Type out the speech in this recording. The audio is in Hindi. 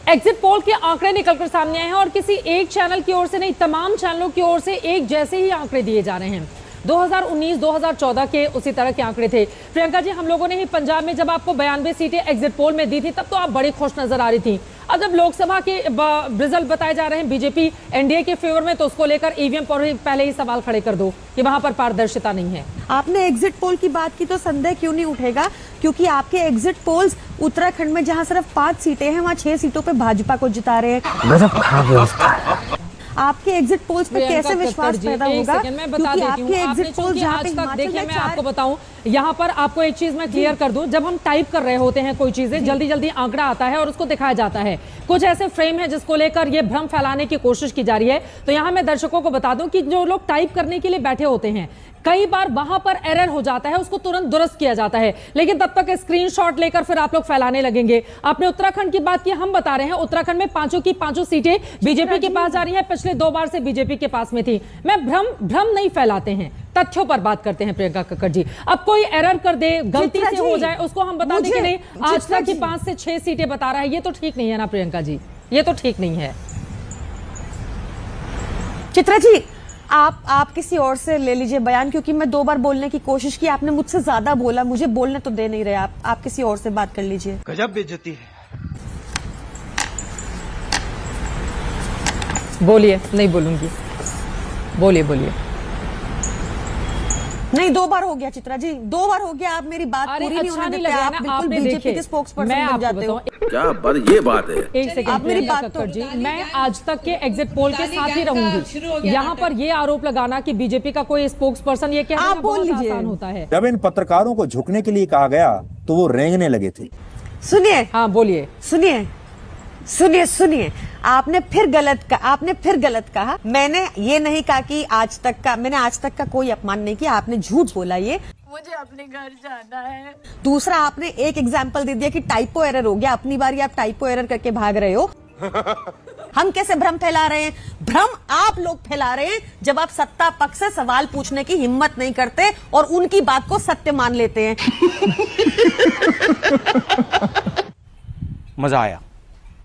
एग्जिट पोल के आंकड़े निकलकर सामने आए हैं और किसी एक चैनल की ओर से नहीं, तमाम चैनलों की ओर से एक जैसे ही आंकड़े दिए जा रहे हैं। 2019-2014 के उसी तरह के आंकड़े थे। प्रियंका जी, हम लोगों ने ही पंजाब में जब आपको 92 सीटें एग्जिट पोल में दी थी, तब तो आप बड़ी खुश नजर आ रही थी। अब जब लोकसभा के रिजल्ट बताए जा रहे हैं बीजेपी एनडीए के फेवर में, तो उसको लेकर ईवीएम पर पहले ही सवाल खड़े कर दो कि वहां पर पारदर्शिता नहीं है। आपने एग्जिट पोल की बात की तो संदेह क्यों नहीं उठेगा, क्योंकि आपके एग्जिट पोल्स उत्तराखंड में जहां सिर्फ 5 सीटें हैं, वहां 6 सीटों पे भाजपा को जिता रहे हैं। आपके एग्जिट पोल्स पे कैसे विश्वास पैदा होगा? मैं बता देती हूँ, आपके पोल्स जहाँ पे देखिए, मैं आपको बताऊं, यहाँ पर आपको एक चीज मैं क्लियर कर दूं, जब हम टाइप कर रहे होते हैं कोई चीजें, जल्दी जल्दी आंकड़ा आता है और उसको दिखाया जाता है। कुछ ऐसे फ्रेम है जिसको लेकर ये भ्रम फैलाने की कोशिश की जा रही है। तो यहाँ मैं दर्शकों को बता दूं कि जो लोग टाइप करने के लिए बैठे होते हैं, कई बार वहां पर एरर हो जाता है, उसको तुरंत दुरुस्त किया जाता है, लेकिन तब तक स्क्रीनशॉट लेकर फिर आप लोग फैलाने लगेंगे। आपने उत्तराखंड की बात की, हम बता रहे हैं उत्तराखंड में 5 की 5 सीटें बीजेपी के पास जा रही हैं, पिछले 2 बार से बीजेपी के पास में थी। मैं भ्रम नहीं फैलाते हैं, तथ्यों पर बात करते हैं प्रियंका कक्कड़ जी। अब कोई एरर कर दे, गलती से हो जाए, उसको हम बता दें कि नहीं आज तक की 5 से 6 सीटें बता रहा है, ये तो ठीक नहीं है ना प्रियंका जी, ये तो ठीक नहीं है। चित्रा जी, आप किसी और से ले लीजिए बयान, क्योंकि मैं 2 बार बोलने की कोशिश की, आपने मुझसे ज्यादा बोला, मुझे बोलने तो दे नहीं रहे आप किसी और से बात कर लीजिए। गजब बेइज्जती है। बोलिए। नहीं बोलूंगी, बोलिए। नहीं, 2 बार हो गया चित्रा जी, 2 बार हो गया, आप मेरी बात पूरी नहीं होने देते। आप बिल्कुल बीजेपी के स्पोक्सपर्सन बन जाते हो। क्या बात, ये बात है। एक सेकंड, आप मेरी बात कक्कड़ जी, मैं आज तक के एग्जिट पोल के साथ ही रहूंगी। यहाँ पर ये आरोप लगाना कि बीजेपी का कोई स्पोक्स पर्सन, ये कहना बहुत आसान होता है। जब इन पत्रकारों को झुकने के लिए कहा गया तो वो रेंगने लगे थे। सुनिए, हाँ बोलिए। सुनिए, आपने फिर गलत कहा। मैंने ये नहीं कहा कि मैंने आज तक का कोई अपमान नहीं किया, आपने झूठ बोला। ये मुझे अपने घर जाना है। दूसरा, आपने एक एग्जाम्पल दे दिया कि टाइपो एरर हो गया, अपनी बारी आप टाइपो एरर करके भाग रहे हो। हम कैसे भ्रम फैला रहे हैं? भ्रम आप लोग फैला रहे हैं जब आप सत्ता पक्ष से सवाल पूछने की हिम्मत नहीं करते और उनकी बात को सत्य मान लेते हैं। मजा आया।